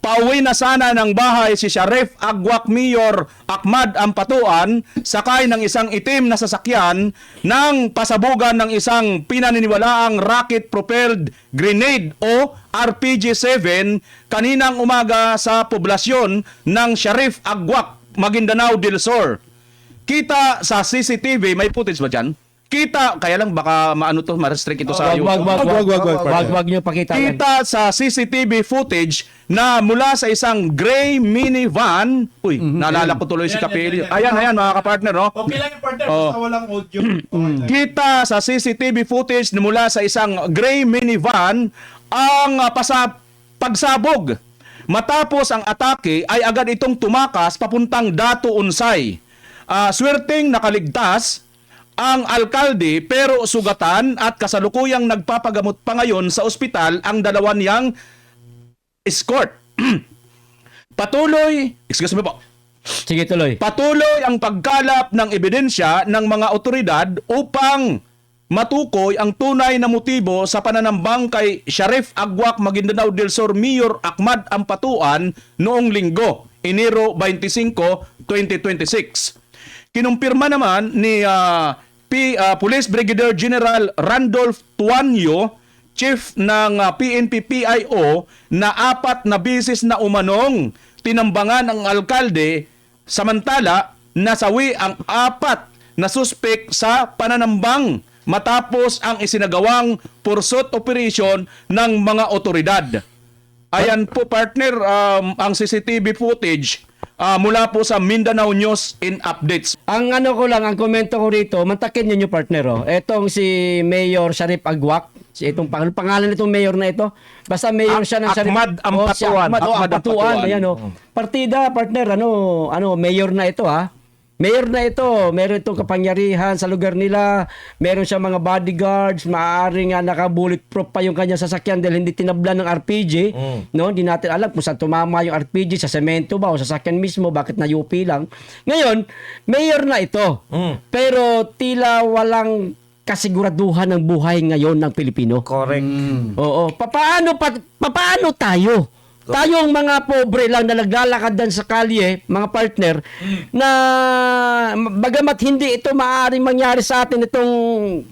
pauwi na sana ng bahay si Sheriff Agwak Mayor Ahmad Ampatuan sakay ng isang itim na sasakyan nang pasabugan ng isang pinaniniwalaang rocket-propelled grenade o RPG-7 kaninang umaga sa poblasyon ng Sheriff Agwak, Maguindanao del Sur. Kita sa CCTV, may footage ba dyan? Kita, kaya lang baka maano to, ma-restrict ito sa YouTube. Wag niyo pakita yan. Kita sa CCTV footage na mula sa isang gray minivan, naalala ko tuloy si Kapili. Ayan, mga kapartner, no? Okay lang yung partner, Oh. basta walang audio. Kita sa CCTV footage na mula sa isang gray minivan ang pagsabog. Matapos ang atake ay agad itong tumakas papuntang Datu Unsay. Swerteng nakaligtas ang alkalde pero sugatan at kasalukuyang nagpapagamot pa ngayon sa ospital ang dalawa niyang escort. Excuse me po. Sige, tuloy. Patuloy ang pagkalap ng ebidensya ng mga otoridad upang matukoy ang tunay na motibo sa pananambang kay Sheriff Agwak Maguindanao del Sur Mayor Ahmad Ampatuan noong linggo, Enero 25, 2026. Kinumpirma naman ni Police Brigadier General Randolph Tuanyo, Chief ng PNP-PIO, na 4 na bisis na umanong tinambangan ang alkalde samantala nasawi ang 4 na suspek sa pananambang matapos ang isinagawang pursuit operation ng mga otoridad. Ayan po partner, ang CCTV footage mula po sa Mindanao News in Updates. Ang ano ko lang, ang komento ko rito, mantakin niyo yung partner, oh. Etong si Mayor Sheriff Agwak, itong pangalan nitong mayor na ito. Basta mayor siya ng Sheriff Ahmad Ampatuan. Ahmad Ampatuan. Ayan, oh. Partida, partner, mayor na ito, ha. Mayor na ito, meron itong kapangyarihan sa lugar nila, meron siya mga bodyguards, maaaring naka-bulletproof pa yung kanyang sasakyan dahil hindi tinablan ng RPG. No, hindi natin alam kung saan tumama yung RPG, sa semento ba o sa sasakyan mismo, bakit na UP lang. Ngayon, mayor na ito. Pero tila walang kasiguraduhan ng buhay ngayon ng Pilipino. Correct. Oo. Paano tayo? Tayong mga pobre lang na naglalakad dan sa kalye, mga partner, na bagamat hindi ito maaaring mangyari sa atin itong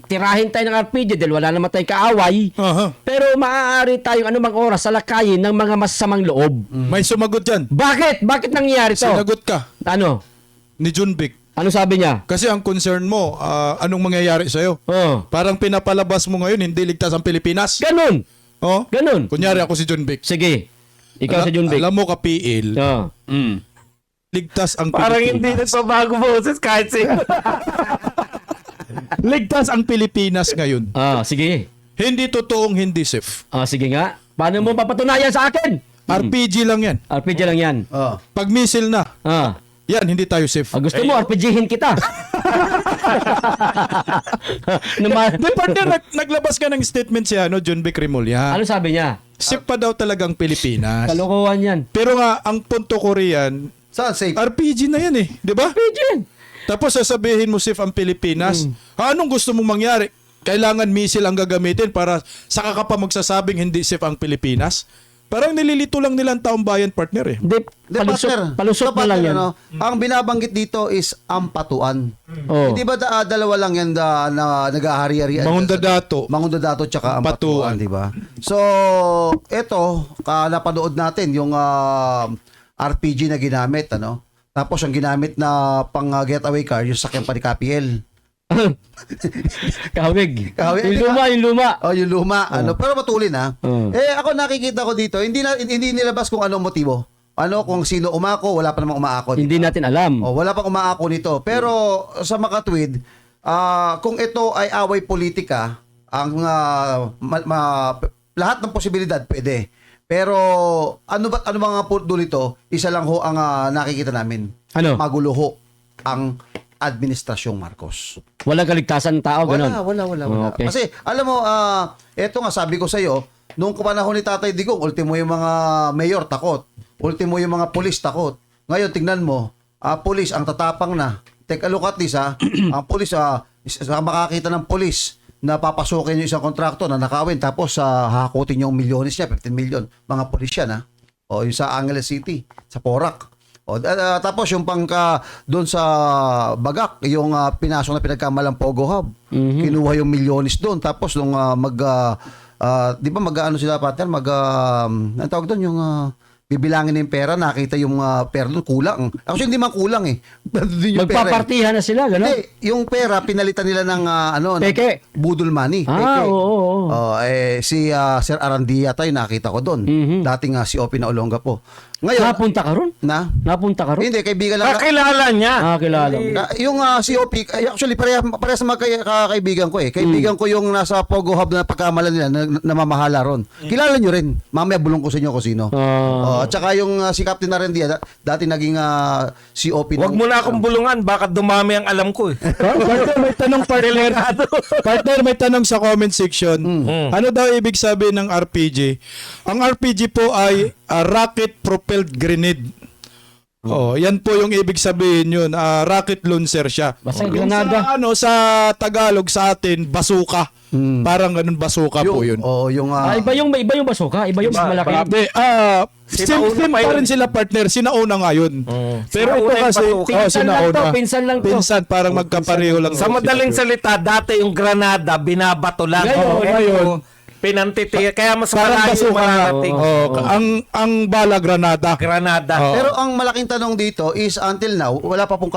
tirahin tayo ng RPG dahil wala naman tayong kaaway, pero maaari tayong anumang oras salakayin ng mga masamang loob. May sumagot dyan. Bakit? Bakit nangyari to? Sinagot ka Ano? ni Junbic. Ano sabi niya? Kasi ang concern mo, anong mangyayari sa'yo? Oh. Parang pinapalabas mo ngayon, hindi ligtas ang Pilipinas. Ganun. Oh? Ganun. Kunyari ako si Junbic. Sige. Ikaw sa John Vic. Alam mo, Kapil, Oh. ligtas ang Parang hindi Pilipinas. nagbabago boses kahit sino. Ligtas ang Pilipinas ngayon. Sige. Hindi totoong hindi safe. Sige nga. Paano mo papatunayan sa akin? RPG lang yan. RPG lang yan. Pag missile na, yan, hindi tayo safe. Gusto mo, RPGhin kita. Di partner, naglabas ka ng statement si Junbic Rimulya. Ano sabi niya? Safe pa daw talagang Pilipinas. Kalokohan yan. Pero nga, ang punto ko riyan, Saan safe? RPG na yan eh. Di ba? RPGhin. Tapos sasabihin mo safe ang Pilipinas. Anong gusto mong mangyari? Kailangan missile ang gagamitin para saka ka pa magsasabing hindi safe ang Pilipinas? Parang nililito lang nila ang taong bayan, partner eh. Hindi, palusot na lang yan. Ang binabanggit dito is Ampatuan. Oh. Hindi ba dalawa lang yan na nag-ahari-harian? Mangundadato. Mangundadato tsaka Ampatuan. Ampatuan, di ba? So, eto, napanood natin yung RPG na ginamit, Tapos ang ginamit na pang getaway car, yung sakyan pa ni KPL. Kahawig. Kahawig. Yung luma. Oh, yung luma. Pero matulin ha. Ako nakikita ko dito, hindi nilabas kung anong motibo. Kung sino umako, wala pa namang umaako. Hindi natin alam. Wala pang umaako nito. Pero sa makatwid, kung ito ay away politika, ang lahat ng posibilidad pwede. Pero ano mga punto dito? Isa lang ho ang nakikita namin. Ano? Magulo ho ang Administrasyong Marcos. Walang kaligtasan ng tao, ganun. Wala. Okay. Kasi, alam mo, eto nga, sabi ko sa'yo, nung panahon ni Tatay Digong, ultimo yung mga mayor takot. Ultimo yung mga pulis takot. Ngayon, tingnan mo, pulis, ang tatapang na. Take a look at this, ang pulis, makakita ng pulis na papasukin yung isang kontrakto na nakawin, tapos hahakutin yung milyones niya, 15 million. Mga pulis yan, O yung sa Angeles City, sa Porac. O tapos yung pangka doon sa Bagak, yung pinasok na pinagkamalang Pogo Hub. Kinuha yung milyones doon. Tapos nung di ba mag-ano sila partner, ang tawag doon yung bibilangin na yung pera, nakita yung pera doon, kulang. Actually, hindi man kulang eh. Doon yung pera. Magpapartihan na sila, gano'n? Hindi, yung pera, pinalitan nila ng Peke. budol money. Ah, Peke. oo. Si Sir Arandia tayo, nakita ko doon. Dating si Opi na Olonga po. Ngayon, Napunta ka ron? Napunta ka ron? Hindi, kaibigan lang. Kakilala niya. Kilala mo. Yung si Opi, actually, pareha sa mga kaibigan ko eh. Kaibigan ko yung nasa Pogo Hub na pagkamalan nila, namamahala ron. Kilala nyo rin. Mamaya bulong ko sa inyo kung sino. At saka yung si Captain Arandia, dati naging si Opi. Huwag mo na akong bulungan, baka dumami ang alam ko eh. Partner, may tanong partner. Partner, may tanong sa comment section. Ano daw ibig sabihin ng RPG? Ang RPG po ay rocket propelled grenade. Yan po yung ibig sabihin yun. Rocket launcher siya. Basta Yung granada. sa Tagalog sa atin, basuka. Parang ganun basuka po yun. Iba yung basuka, iba yung mas malaki. Hindi, same pa rin sila partner. Sinauna nga yun. Pero ito Sinauna yung kasi, basuka. sinauna. Pinsan lang to. Pinsan, parang magkapareho lang. Sa madaling salita, dati yung granada, binabato lang. Ngayon, pinantiti. Kaya mas parang malayo basuka. mararating. Ang bala granada. Granada. Pero ang malaking tanong dito is until now, wala pa pong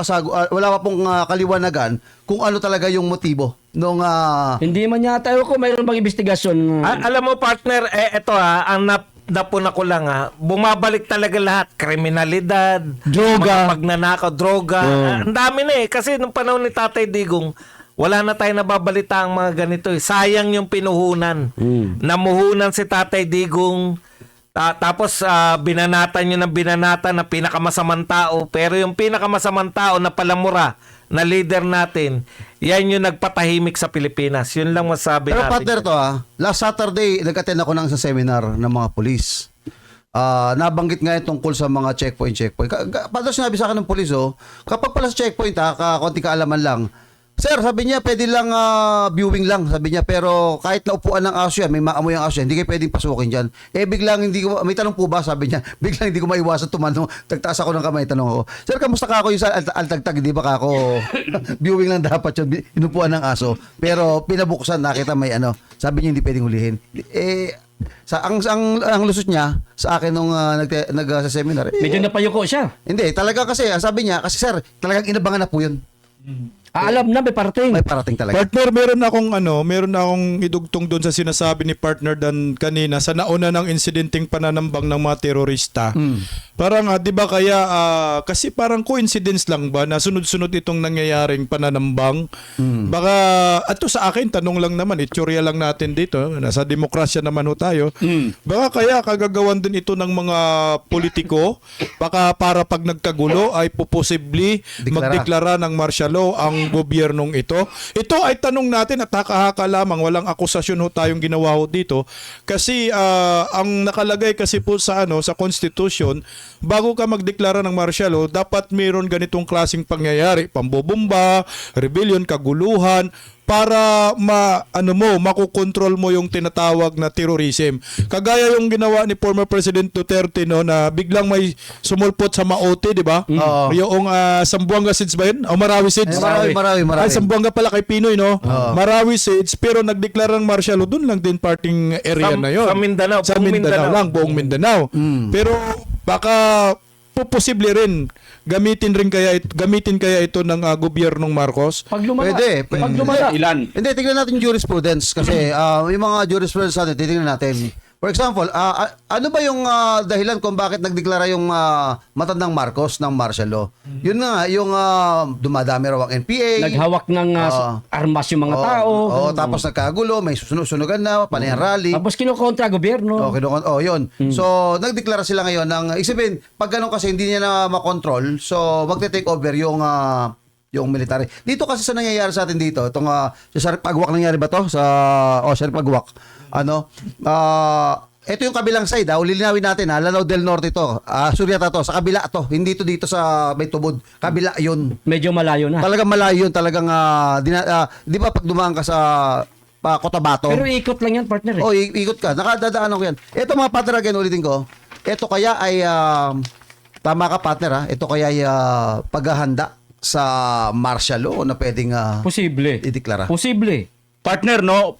kaliwanagan kung ano talaga yung motibo nung Hindi man yata ko mayroon bang investigasyon. Alam mo partner, eto ang napuna ko lang bumabalik talaga lahat. Kriminalidad, Droga. mga pagnanakaw, droga. Ang dami na kasi nung panahon ni Tatay Digong, wala na tayo nababalita ang mga ganito. Sayang yung pinuhunan. Namuhunan si Tatay Digong. Tapos binanatan nyo ng binanatan na pinakamasamang tao. Pero yung pinakamasamang tao na palamura na leader natin, yan yung nagpatahimik sa Pilipinas. Yun lang masabi Pero natin. partner to last Saturday, nag-attend ako ng isang seminar ng mga pulis. Nabanggit nga yung tungkol sa mga checkpoint. Partner, sinabi sa akin ng pulis, kapag pala sa checkpoint, konti kaalaman lang, sir, sabi niya, pwede lang viewing lang, sabi niya, pero kahit naupuan ng aso yan, may maamoy ang aso yan, hindi kayo pwedeng pasukin dyan. Biglang hindi ko, may tanong po ba, sabi niya, biglang hindi ko maiwasan tumanong, tagtaas ako ng kamay, tanong ko, sir, kamusta ka ako yung sa altagtag, hindi ba ka ako, viewing lang dapat yun, inupuan ng aso, pero pinabuksan, nakita may sabi niya, hindi pwedeng hulihin. Ang lusot niya sa akin nung sa seminar. Medyo napayuko siya. Hindi, talaga kasi, sabi niya, kasi sir, talagang inabangan na po yun. Alam na, may parating. May parating talaga. Partner, meron akong idugtong doon sa sinasabi ni partner Dan kanina sa nauna ng insidenteng pananambang ng mga terorista. Parang 'di ba kaya kasi parang coincidence lang ba na sunod-sunod itong nangyayaring pananambang? Baka ato sa akin tanong lang naman, itsura lang natin dito, nasa demokrasya naman ho tayo. Baka kaya kagagawan din ito ng mga politiko, baka para pag nagkagulo ay posibleng magdeklara ng martial law ang gobyernong ito. Ito ay tanong natin at haka-haka lamang, walang akusasyon ho tayong ginawa ho dito kasi ang nakalagay kasi po sa sa Constitution, bago ka magdeklara ng martial law, dapat mayroon ganitong klaseng pangyayari, pambobomba, rebellion, kaguluhan, para makokontrol mo yung tinatawag na terrorism. Kagaya yung ginawa ni former President Duterte na biglang may sumulpot sa Maote, di ba? Yung Sambuanga Seeds ba yun? O Marawi Seeds? Marawi. Ay, Sambuanga pala kay Pinoy, no? Marawi Seeds, pero nagdeklara ng martial law, doon lang din parting area na yun. Sa Mindanao. Sa Mindanao lang, buong Mindanao. Pero baka posible rin gamitin kaya ito ng gobyernong Marcos. Pag lumala. Pwede. Pag lumala. Ilan? Hindi, tignan natin yung jurisprudence kasi yung mga jurisprudence natin, titignan natin. For example, ano ba yung dahilan kung bakit nagdeklara yung matandang Marcos ng martial law? Yun nga, yung dumadami raw ang NPA. Naghawak ng armas yung mga tao. Tapos nagkagulo, may susunugan na, panayang rally. Tapos kinokontra gobyerno. Yun. So, nagdeklara sila ngayon ng, isipin, pag ganun kasi hindi niya na makontrol, so magte-take over yung military. Dito kasi sa nangyayari sa atin dito, itong sa Sharif Agwak nangyari ba to? Sharif Agwak. Ito yung kabilang side, ulilinawin natin, Lanao del Norte to. Suryata to, sa kabila to, hindi to dito sa may tubod. Kabila yun. Medyo malayo na. Talagang malayo yun, talagang di ba pag dumaan ka sa Cotabato? Pero ikot lang yan, partner. ikot ka. Nakadadaanan ko yan. Ito mga partner, again, ulitin ko. ito kaya ay tama ka partner ha, ito kaya ay paghahanda sa martial law na pwedeng Posible. ideklara. Posible. Partner, no,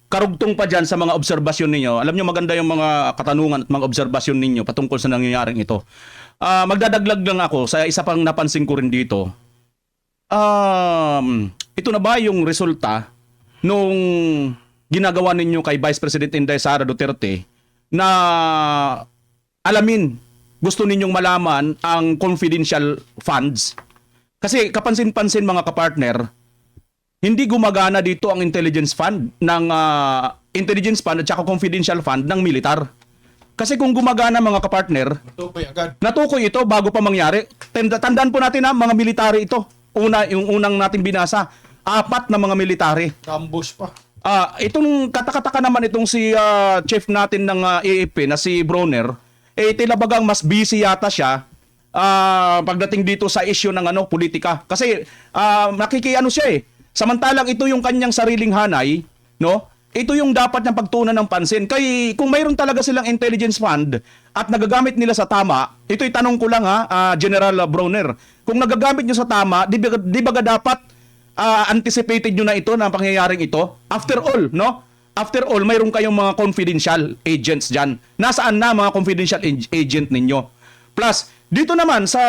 karugtong pa dyan sa mga obserbasyon ninyo. Alam nyo, maganda yung mga katanungan at mga obserbasyon ninyo patungkol sa nangyayaring ito. Magdadaglag lang ako sa isa pang napansin ko rin dito. Ito na ba yung resulta nung ginagawa ninyo kay Vice President Inday Sara Duterte na alamin, gusto ninyong malaman ang confidential funds? Kasi kapansin-pansin mga kapartner, hindi gumagana dito ang intelligence fund ng intelligence fund at saka confidential fund ng militar. Kasi kung gumagana mga kapartner, Tukoy agad. natukoy ito bago pa mangyari. Tandaan po natin mga military ito. Yung unang nating binasa, 4 na mga military. Ambush pa. Itong katakataka naman itong si chief natin ng AFP na si Bronner, tila bagang mas busy yata siya pagdating dito sa issue ng politika. Kasi nakikiano siya eh. Samantalang ito yung kanyang sariling hanay, no? Ito yung dapat niyang pagtuunan ng pansin. Kaya kung mayroon talaga silang intelligence fund at nagagamit nila sa tama, ito'y tanong ko lang General Bronner. Kung nagagamit niyo sa tama, di ba dapat anticipated nyo na ito na pangyayaring ito? After all, no? After all, mayroon kayong mga confidential agents dyan. Nasaan na mga confidential agent ninyo? Plus, dito naman sa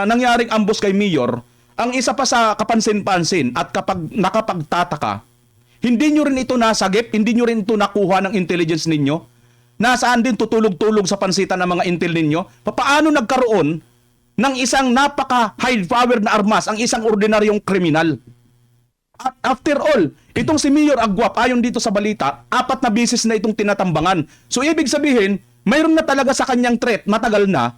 nangyaring ambush kay Mayor, ang isa pa sa kapansin-pansin at kapag nakapagtataka, hindi nyo rin ito nasagip, hindi nyo rin ito nakuha ng intelligence ninyo. Nasaan din tutulog-tulog sa pansitan ng mga intel ninyo? Paano nagkaroon ng isang napaka-high power na armas ang isang ordinaryong kriminal? At after all, itong si Mayor Agwap, ayon dito sa balita, 4 na beses na itong tinatambangan. So ibig sabihin, mayroon na talaga sa kanyang threat, matagal na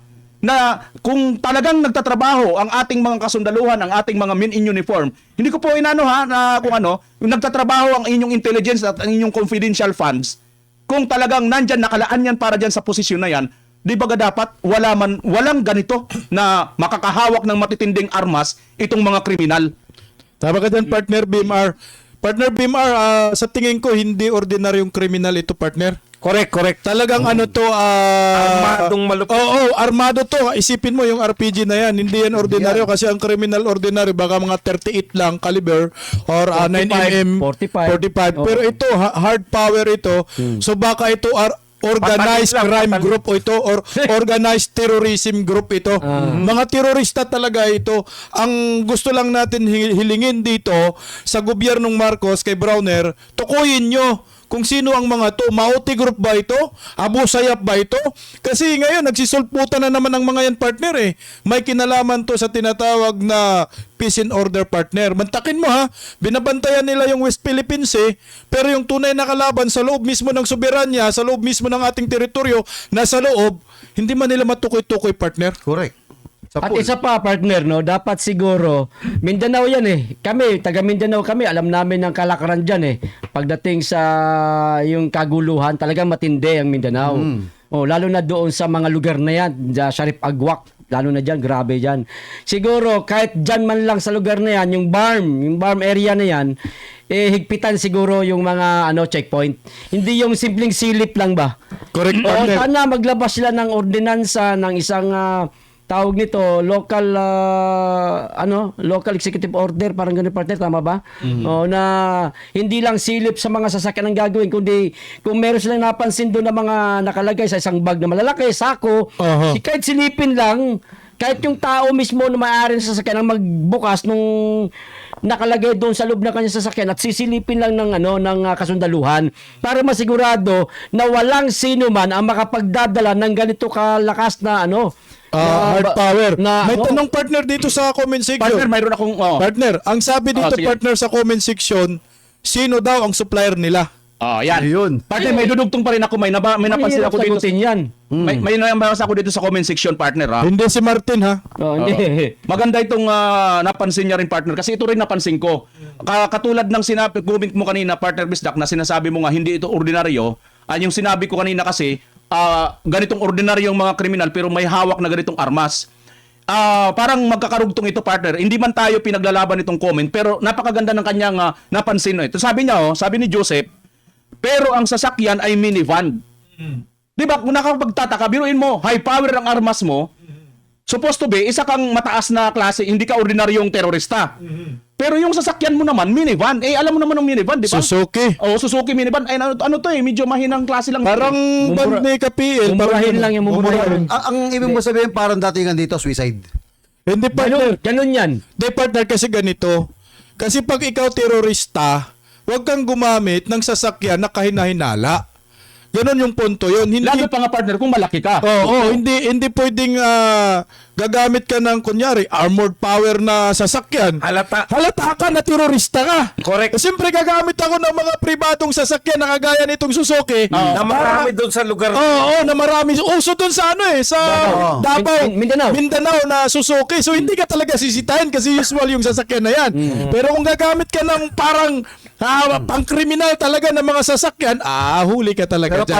kung talagang nagtatrabaho ang ating mga kasundaluhan, ang ating mga men in uniform, hindi ko po inano na kung yung nagtatrabaho ang inyong intelligence at ang inyong confidential funds, kung talagang nandyan, nakalaan yan para dyan sa posisyon na yan, di ba dapat walang ganito na makakahawak ng matitinding armas itong mga kriminal? Tama ka dyan, partner BMR. Partner BMR, sa tingin ko, hindi ordinaryong kriminal ito, partner. Correct. Talagang Armadong malupit. Oo, armado to. Isipin mo yung RPG na yan. Hindi yan ordinaryo kasi ang criminal ordinary baka mga 38 lang caliber or 9mm 45. 45. Pero ito hard power ito. So baka ito organized Patalim lang, crime patalim. group o ito or organized terrorism group ito. Mga terorista talaga ito. Ang gusto lang natin hilingin dito sa gobyernong Marcos kay Bronner, tukuyin nyo kung sino ang mga to. Mauti group ba ito? Abu Sayyaf ba ito? Kasi ngayon, nagsisulputan na naman ang mga yan partner eh. May kinalaman to sa tinatawag na peace and order partner. Mantakin mo ha, binabantayan nila yung West Philippines eh. Pero yung tunay na kalaban sa loob mismo ng soberanya, sa loob mismo ng ating teritoryo, nasa loob, hindi man nila matukoy-tukoy partner. Correct. Sa At pool. isa pa, partner, no, dapat siguro, Mindanao yan eh. Kami, taga Mindanao kami, alam namin ang kalakaran dyan eh. Pagdating sa yung kaguluhan, talagang matindi ang Mindanao. Lalo na doon sa mga lugar na yan, sa Sharif Agwak, lalo na dyan, grabe dyan. Siguro, kahit dyan man lang sa lugar na yan, yung farm area na yan, higpitan siguro yung mga checkpoint. Hindi yung simpleng silip lang ba? Correct, O partner. sana maglabas sila ng ordinansa ng isang tawag nito local executive order, parang ganun partner, tama ba? Na hindi lang silip sa mga sasakyan ang gagawin, kundi kung meron silang napansin doon na mga nakalagay sa isang bag na malalaki, sako, kahit silipin lang, kahit yung tao mismo na maaari sa sasakyan ang magbukas nung nakalagay doon sa loob ng kanyang sasakyan at sisilipin lang ng kasundaluhan para masigurado na walang sino man ang makapagdadala ng ganito kalakas na Hard power. May ano? tanong partner dito sa comment section. Partner, mayroon akong Partner, ang sabi dito sige. partner sa comment section, sino daw ang supplier nila? yan. Ayun. Partner, may dudugtong pa rin ako, may napansin Mahirap ako dito. sagutin yan. May nabasa ako dito sa comment section, partner. Hindi si Martin ha. Hindi. Maganda itong napansin niya rin, partner, kasi ito rin napansin ko. Katulad ng sinabi, comment mo kanina, partner Bisdak, na sinasabi mo nga hindi ito ordinaryo. Yung sinabi ko kanina kasi, ganitong ordinaryong mga kriminal pero may hawak na ganitong armas. Parang magkakarugtong ito, partner. Hindi man tayo pinaglalaban itong comment, pero napakaganda ng kanyang napansin. Ito sabi niya, sabi ni Joseph, pero ang sasakyan ay minivan. Di ba, kung nakapagtataka, biruin mo, high power ang armas mo, supposed to be, isa kang mataas na klase, hindi ka ordinaryong terorista. Pero yung sasakyan mo naman, minivan. Eh, alam mo naman ng minivan, di ba? Suzuki. Oo, Suzuki minivan. Ay, ano to eh, medyo mahinang klase lang. Parang band ni KPL. Mumurahin lang yung mumurahin. Ang ibig mo sabihin, parang datingan dito, suicide. Hindi partner. Ganun yan. Hindi partner kasi ganito. Kasi pag ikaw terorista, huwag kang gumamit ng sasakyan na kahinahinala. Ganon yung punto yun. Hindi, Lalo pa nga partner, kung malaki ka. hindi pwedeng gagamit ka ng kunyari armored power na sasakyan. Halata. Halata ka na terorista ka. Correct. Siyempre gagamit ako ng mga pribadong sasakyan na kagaya nitong Suzuki. Na marami doon sa lugar. Oo, na marami. Uso doon sa sa Davao, Mindanao. na Suzuki. So hindi ka talaga sisitahin kasi usual yung sasakyan na yan. Pero kung gagamit ka ng parang pang-kriminal talaga ng mga sasakyan, huli ka talaga Pero dyan.